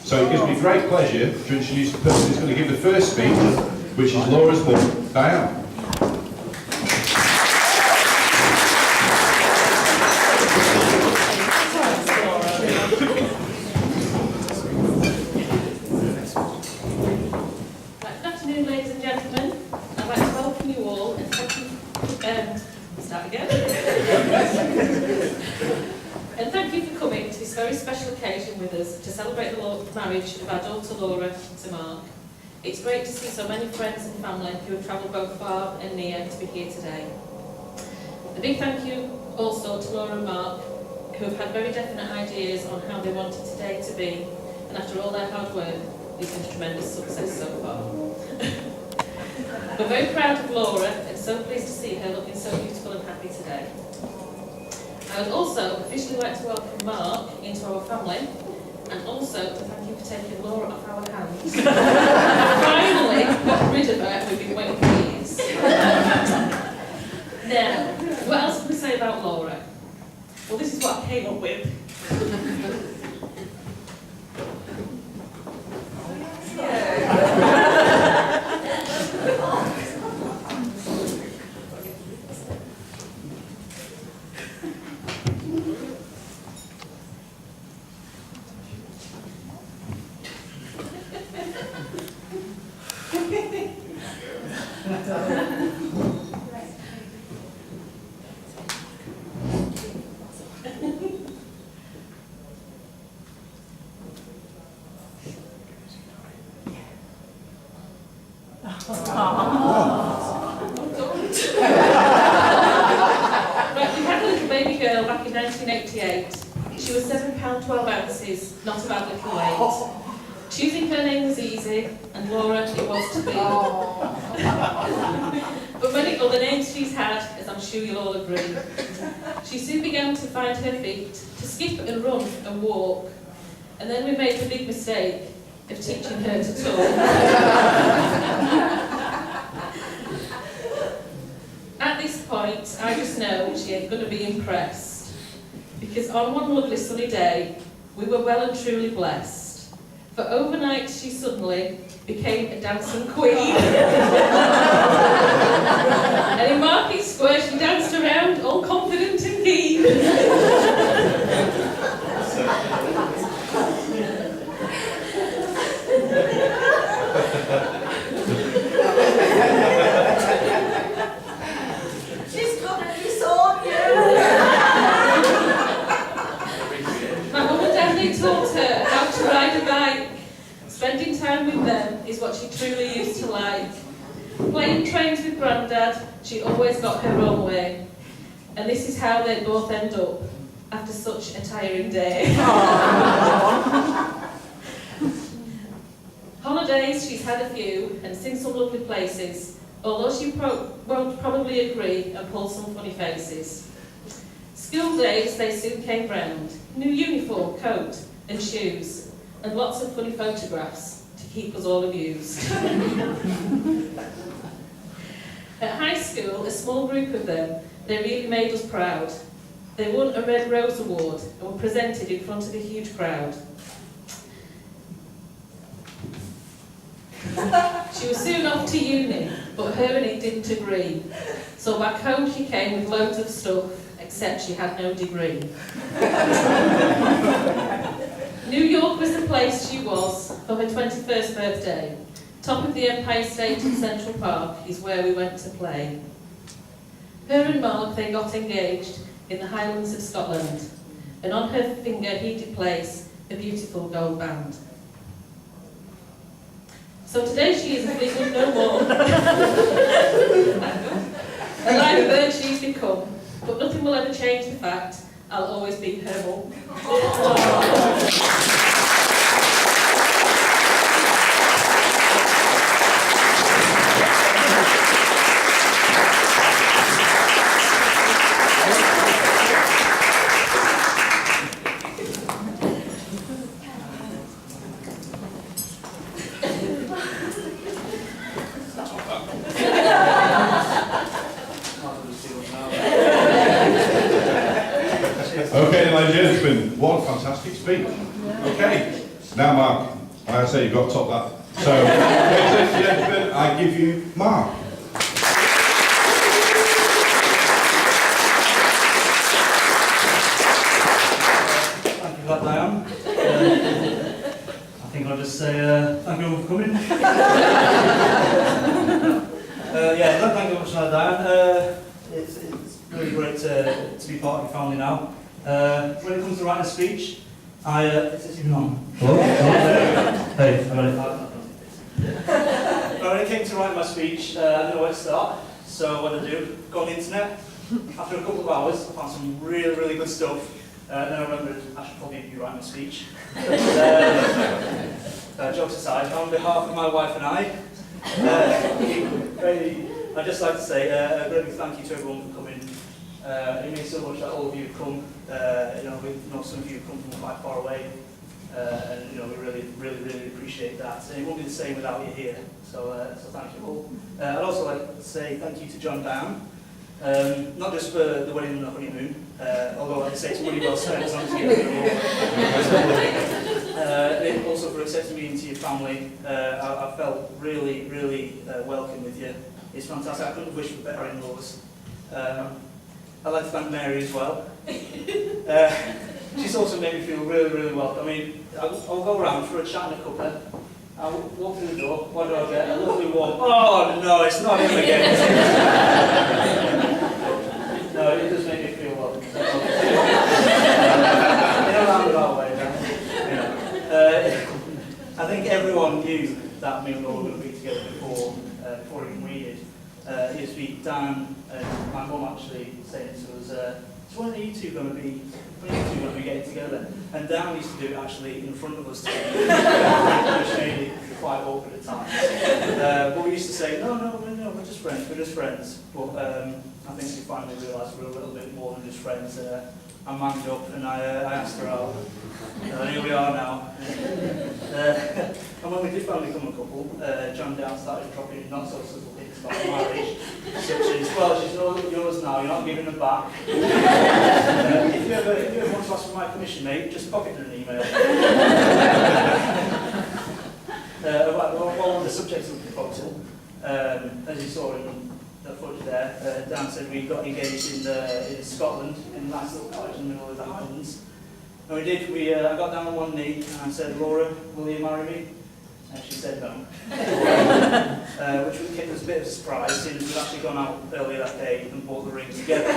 So it gives me great pleasure to introduce the person who's going to give the first speech, which is Laura's mum, Diane. Good afternoon, ladies and gentlemen. I'd like to welcome you all and thank you. Start again. And thank you for coming to this very special occasion with us to celebrate the marriage of our daughter Laura to Marc. It's great to see so many friends and family who have travelled both far and near to be here today. A big thank you also to Laura and Marc, who have had very definite ideas on how they wanted today to be, and after all their hard work, it's been a tremendous success so far. We're very proud of Laura and so pleased to see her looking so beautiful and happy today. I would also officially like to welcome Marc into our family and also to thank you for taking Laura off our hands. Finally got rid of her, we've been waiting for years. Now, what else can we say about Laura? Well, this is what I came up with. Right, we had a little baby girl back in 1988. She was £7.12, not about little weight. Choosing her name was easy, and Laura it was to be. But many other names she's had, as I'm sure you'll all agree. She soon began to find her feet, to skip and run and walk. And then we made the big mistake of teaching her to talk. At this point, I just know she ain't going to be impressed. Because on one lovely sunny day, we were well and truly blessed. For overnight, she suddenly became a dancing queen. And in Market Square, she danced around, all confident and keen. She's gonna disown you. My mum and dad, they taught her how to ride a bike. Spending time with them is what she truly used to like. Playing trains with Grandad, she always got her own way. And this is how they both end up after such a tiring day. Holidays, she's had a few and seen some lovely places, although she won't probably agree and pull some funny faces. School days, they soon came round. New uniform, coat and shoes, and lots of funny photographs to keep us all amused. At high school, a small group of them, they really made us proud. They won a Red Rose Award and were presented in front of a huge crowd. She was soon off to uni, but her and he didn't agree. So back home she came with loads of stuff, except she had no degree. New York was the place she was for her 21st birthday. Top of the Empire State in Central Park is where we went to play. Her and Marc, they got engaged in the Highlands of Scotland, and on her finger he did place a beautiful gold band. So today she is Fleetwood no more. A live bird she's become, but nothing will ever change the fact I'll always be her mum. Okay, ladies and gentlemen, what a fantastic speech. Okay, now Marc. I say you've got to top that. So, ladies and gentlemen, I give you Marc. Thank you for that, Diane. I think I'll just say thank you all for coming. Thank you very much for that, Diane. It's really great to be part of your family now. When it comes to writing a speech, is this even on? Hello? Hey, I got it. When it came to writing my speech, I didn't know where to start. So what did I do? Go on the internet. After a couple of hours, I found some really, really good stuff. Then I remembered I should probably be writing a speech. Jokes aside, on behalf of my wife and I, I'd just like to say a great big thank you to everyone for coming. It means so much that all of you have come. We know some of you have come from quite far away, and we really appreciate that. And it won't be the same without you here. So thank you all. I'd also like to say thank you to John Down, not just for the wedding and the honeymoon, although I'd say it's money well spent as long as you get it all. Also for accepting me into your family. I felt really welcome with you. It's fantastic. I couldn't wish for better in-laws. I'd like to thank Mary as well. She's also made me feel really welcome. I mean, I'll go around for a chat and a cuppa. I'll walk through the door. What do I get? A lovely warm. Oh no, it's not him again. No, it does make me feel welcome. In a roundabout way. I think everyone knew that me and Laura were going to be together before even we did. It used to be Dan and my mum actually saying to us, so when are you two going to be getting together? And Dan used to do it actually in front of us too, which made it quite awkward at times. But we used to say, no, we're just friends. But I think we finally realised we're a little bit more than just friends. I manned up and I asked her out. And here we are now. And when we did finally become a couple, John Down started dropping not so subtle things about marriage, such as, well, she's yours now, you're not giving her back. If you ever want to ask for my commission, mate, just pop it in an email. While on the subject of the proposal, as you saw in the footage there, Dan said we got engaged in Scotland, in a nice little cottage in the middle of the Highlands. And we did, I got down on one knee and I said, Laura, will you marry me? And she said no. Which was a bit of a surprise, since we'd actually gone out earlier that day and bought the ring together.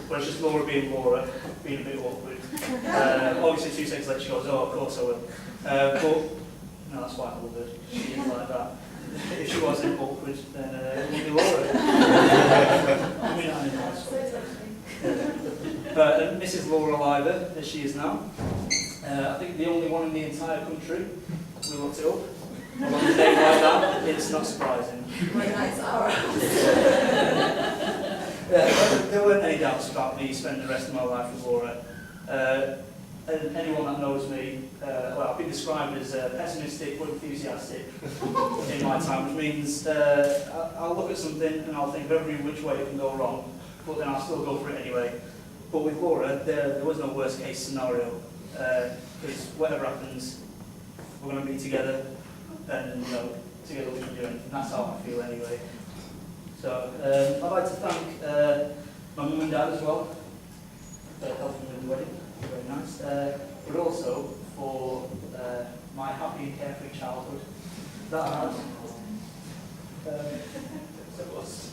But it's just Laura being a bit awkward. Obviously 2 seconds later she goes, oh, of course I will. But, no, that's why I love her. She didn't like that. If she wasn't awkward, then it would be Laura. I mean, that in a nice way. And Mrs. Laura Oliver, as she is now, I think the only one in the entire country. We looked it up. On a day like that, it's not surprising. Very nice hour. There weren't any doubts about me spending the rest of my life with Laura. And anyone that knows me, well, I've been described as pessimistic but enthusiastic in my time, which means I'll look at something and I'll think of every which way it can go wrong, but then I'll still go for it anyway. But with Laura, there was no worst case scenario, because whatever happens, we're going to be together, and together we can do anything. That's how I feel anyway. So I'd like to thank my mum and dad as well for helping with the wedding. Very nice. But also for my happy and carefree childhood that I had. So it was.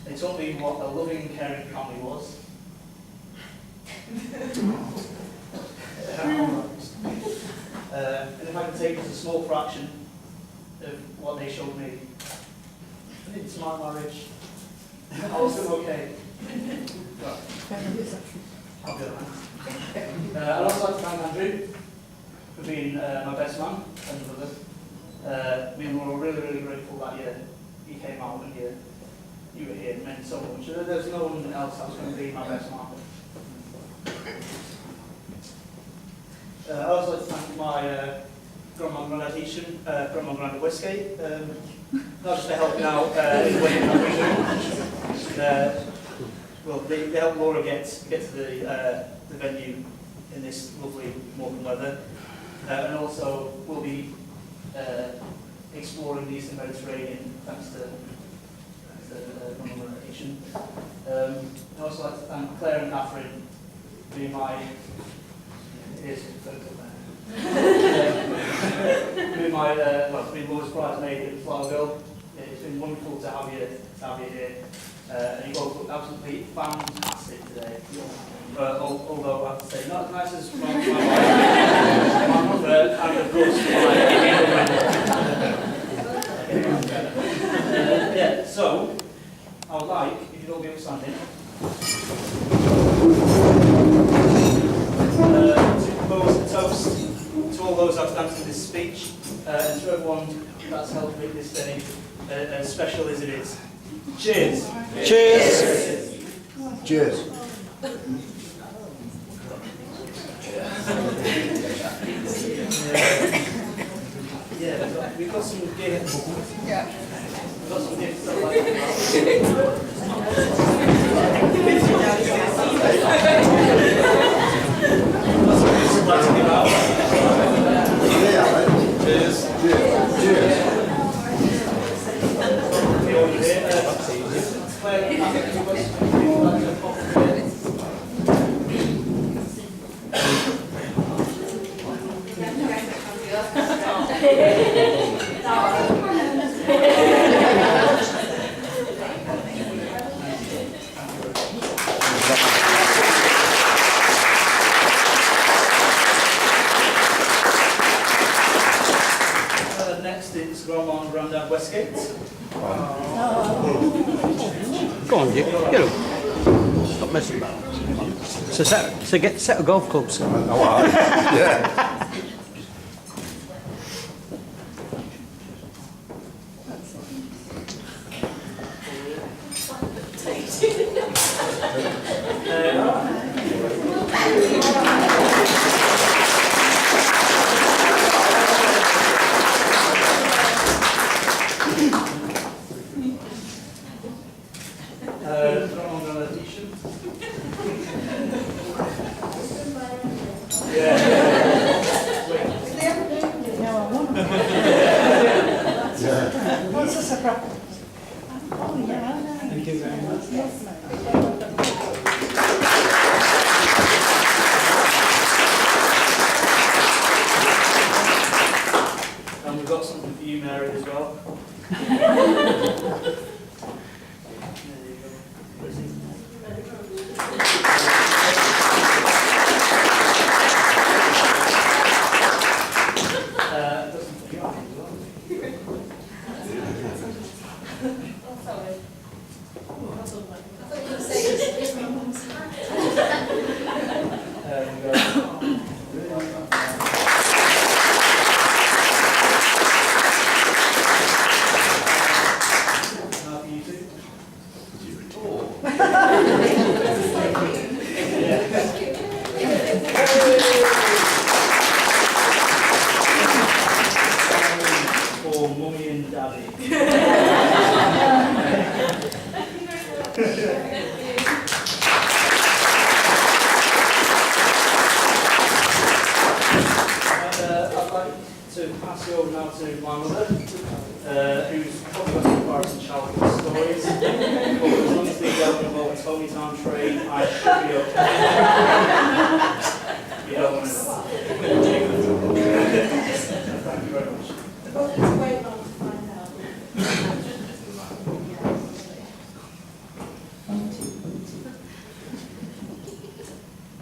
They taught me what a loving, caring family was. And if I can take just a small fraction of what they showed me, it's my marriage. I was still okay. I'll be alright. I'd also like to thank Andrew for being my best man and brother. Me and Laura were really grateful that you came out and you were here. It meant so much. There's no one else that was going to be my best man. I'd also like to thank my grandma and granddad Grandma and granddad Westgate. not just for helping out in the way that we do. Well, they help Laura get to the venue in this lovely warm weather, and also we'll be exploring the Eastern Mediterranean thanks to non-elimination. I'd also like to thank Claire and Catherine for being my being Laura's bridesmaid at Flowerville. It's been wonderful to have you here. And you both look absolutely fantastic today. Although I have to say, not as nice as my wife, my mother, and of course yeah, so I would like, if you'd all be upstanding, to propose a toast to all those outstanding in this speech, and to everyone that's helped make this day as special as it is. Cheers. Cheers. Cheers. Yeah, we've got some gifts. Yeah. We've got some gifts that like Cheers. Cheers. Cheers. Next is Grandma and Grandad Westgate. Go on, you. Get up. Stop messing about. Get a set of golf clubs. Oh, all right. Yeah. What's the surprise? Oh, yeah, I know. Thank you very much. Yes, And we've got something for you, Mary, as well. For Mummy and Daddy. I'd like to pass you over now to my mother, who's probably got some quite some childhood stories. But as long as they don't involve a Tony Town train, I should be okay. You don't want to. Thank you very much. The book is way long to find out.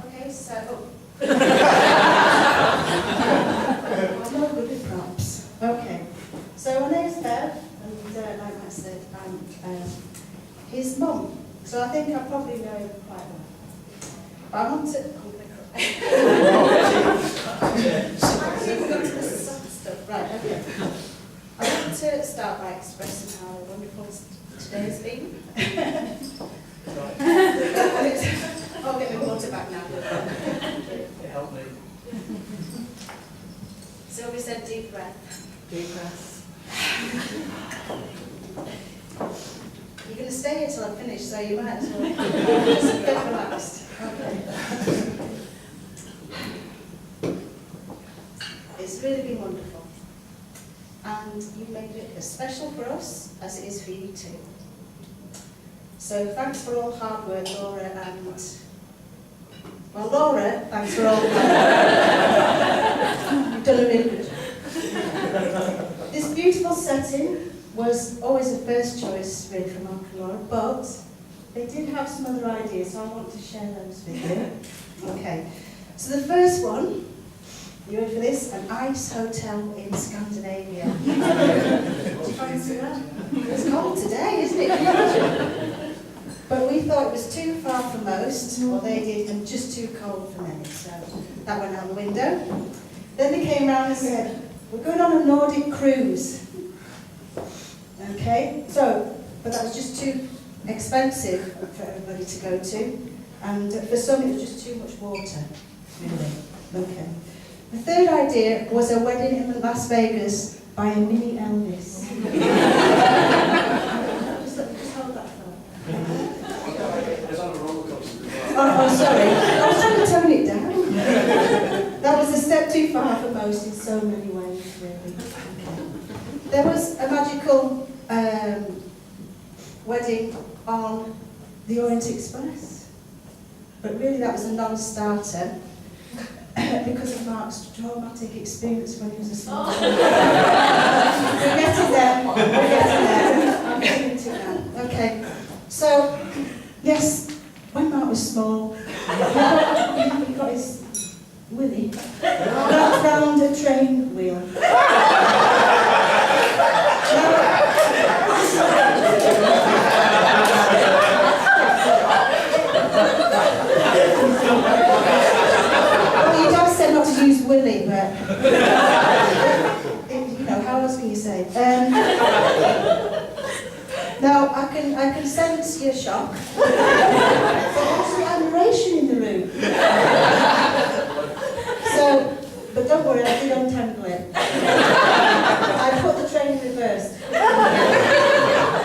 Okay, so... I'm not good at props. Okay, so my name's Bev, and like I said, I'm his mum. So I think I probably know him quite well. But I want to... Right, okay. I want to start by expressing how wonderful today's been. I'll get my water back now. It helped me. So we said deep breath. Deep breath. stay here till I finish, so you might as well just get relaxed. Okay. It's really been wonderful. And you've made it as special for us as it is for you too. So thanks for all hard work, Laura, and... Well, Laura, thanks for all hard work. You've done a really good job. This beautiful setting was always a first choice really for Marc and Laura, but they did have some other ideas, so I want to share those with you. Okay, so the first one, you ready for this? An ice hotel in Scandinavia. Do you fancy that? It's cold today, isn't it? But we thought it was too far for most, or they did, and just too cold for many, so that went out the window. Then they came round and said, we're going on a Nordic cruise. Okay, so, but that was just too expensive for everybody to go to, and for some it was just too much water, really. Okay. The third idea was a wedding in Las Vegas by a mini Elvis. just hold that thought. It's on a roller coaster. Oh, sorry. I was trying to tone it down. That was a step too far for most in so many ways, really. Okay. There was a magical wedding on the Orient Express, but really that was a non-starter because of Marc's traumatic experience when he was a small child. We're getting there. I'm getting to it now. Okay. So, yes, when Marc was small, he got his willy wrapped round a train wheel. Well, your dad said not to use willy, but you know, how else can you say? Now, I can sense your shock. There's some admiration in the room. So, but don't worry, I did untangle it. I put the train in reverse.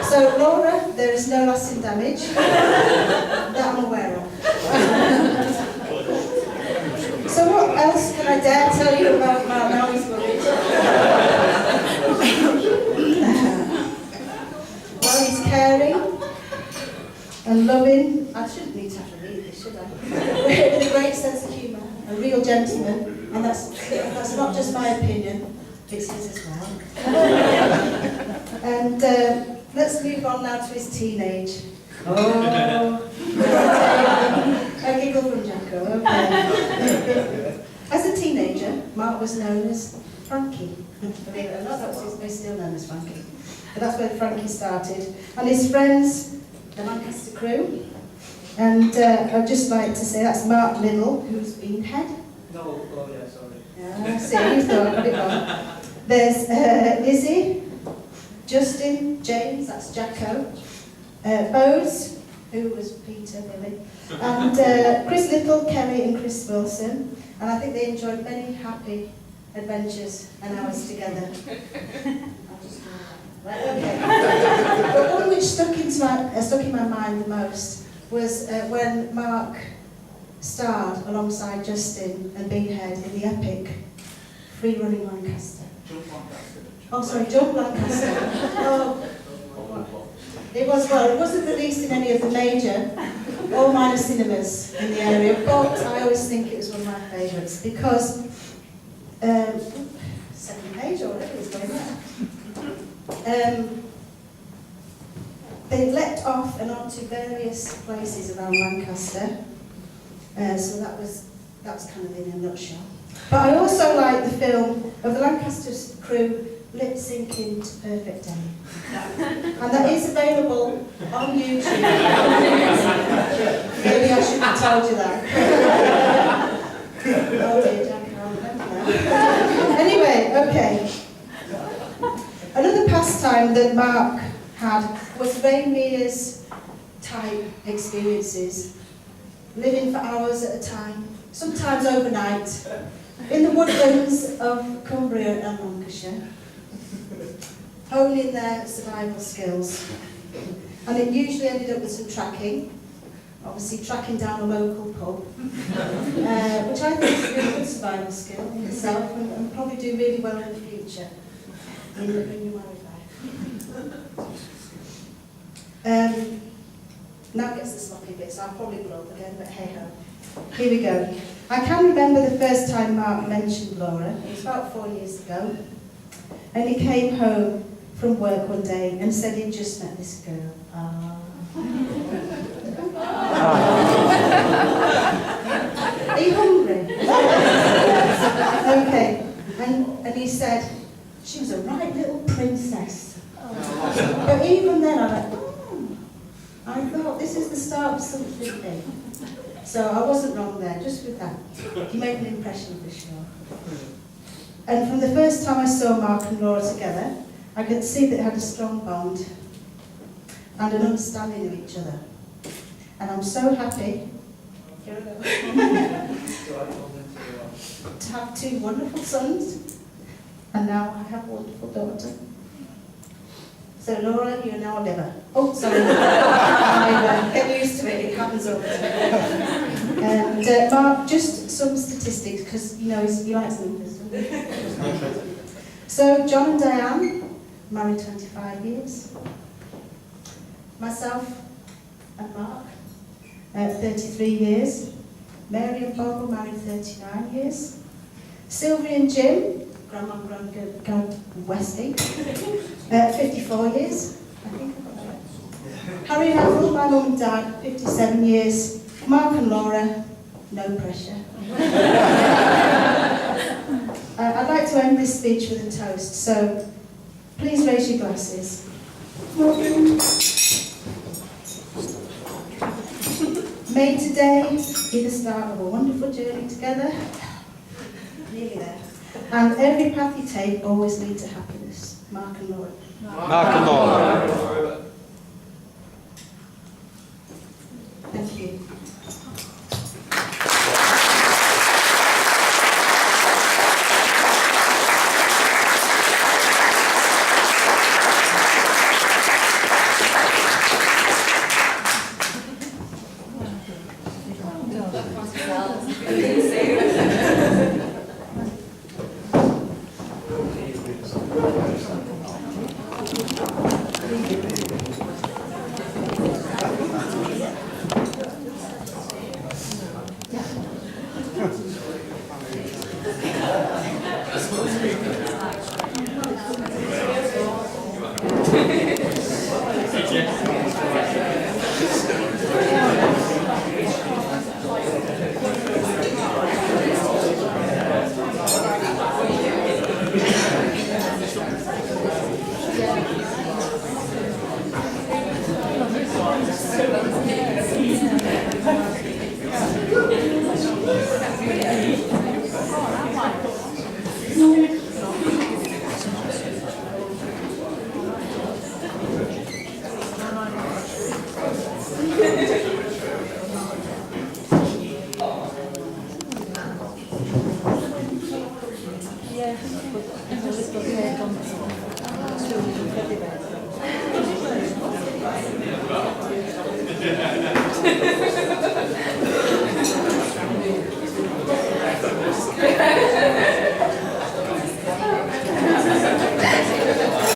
So, Laura, there is no lasting damage that I'm aware of. So what else can I dare tell you about Marc now he's worried? Well, he's caring and loving. I shouldn't need to have to read this, should I? With a great sense of humour, a real gentleman, and that's not just my opinion, it's his as well. And let's move on now to his teenage. Oh, a giggle from Jacko, okay. As a teenager, Marc was known as Frankie. Believe it or not, he's still known as Frankie. But that's where Frankie started. And his friends, the Lancaster crew. And I'd just like to say that's Marc Liddell, who's been head. No, oh yeah, sorry. Yeah, see, you thought I got it wrong. There's Lizzie, Justin, James, that's Jacko, Bose, who was Peter, really, and Chris Little, Kerry and Chris Wilson, and I think they enjoyed many happy adventures and hours together. Right, okay. But one which stuck in my mind the most was when Marc starred alongside Justin and Beanhead in the epic Free Running Lancaster. Oh, sorry, Jump Lancaster. Oh. It wasn't released in any of the major or minor cinemas in the area, but I always think it was one of my favourites because second page or whatever it's going there. They leapt off and onto various places around Lancaster, so that was kind of in a nutshell. But I also like the film of the Lancaster crew lip syncing to Perfect Day. And that is available on YouTube. Maybe I shouldn't have told you that. Oh dear, Jack, I can't remember now. Anyway, okay. Another pastime that Marc had was Rainier's type experiences, living for hours at a time, sometimes overnight, in the woodlands of Cumbria and Lancashire, honing their survival skills. And it usually ended up with some tracking, obviously tracking down a local pub, which I think is a really good survival skill in itself and probably do really well in the future in your married life. Now gets the sloppy bits, I'll probably blow up again, but hey ho. Here we go. I can remember the first time Mark mentioned Laura. It was about 4 years ago. And he came home from work one day and said he'd just met this girl. Are you hungry? Okay. And he said, she was a right little princess. But even then I went, I thought this is the start of something big. So I wasn't wrong there, just with that. You made an impression for sure. And from the first time I saw Mark and Laura together, I could see that they had a strong bond and an understanding of each other. And I'm so happy to have 2 wonderful sons, and now I have a wonderful daughter. So Laura, you're now a liver. Oh, sorry. Get used to it, it happens all the time. And Mark, just some statistics, because you know he likes numbers. So John and Diane, married 25 years. Myself and Mark, 33 years. Mary and Bob were married 39 years. Sylvie and Jim, Grandma and Grand Westie, 54 years. I think I've got that. Harry and Ethel, my mum and dad, 57 years. Mark and Laura, no pressure. I'd like to end this speech with a toast, so please raise your glasses. May today be the start of a wonderful journey together. Nearly there. And every path you take always leads to happiness. Mark and Laura. Mark and Laura.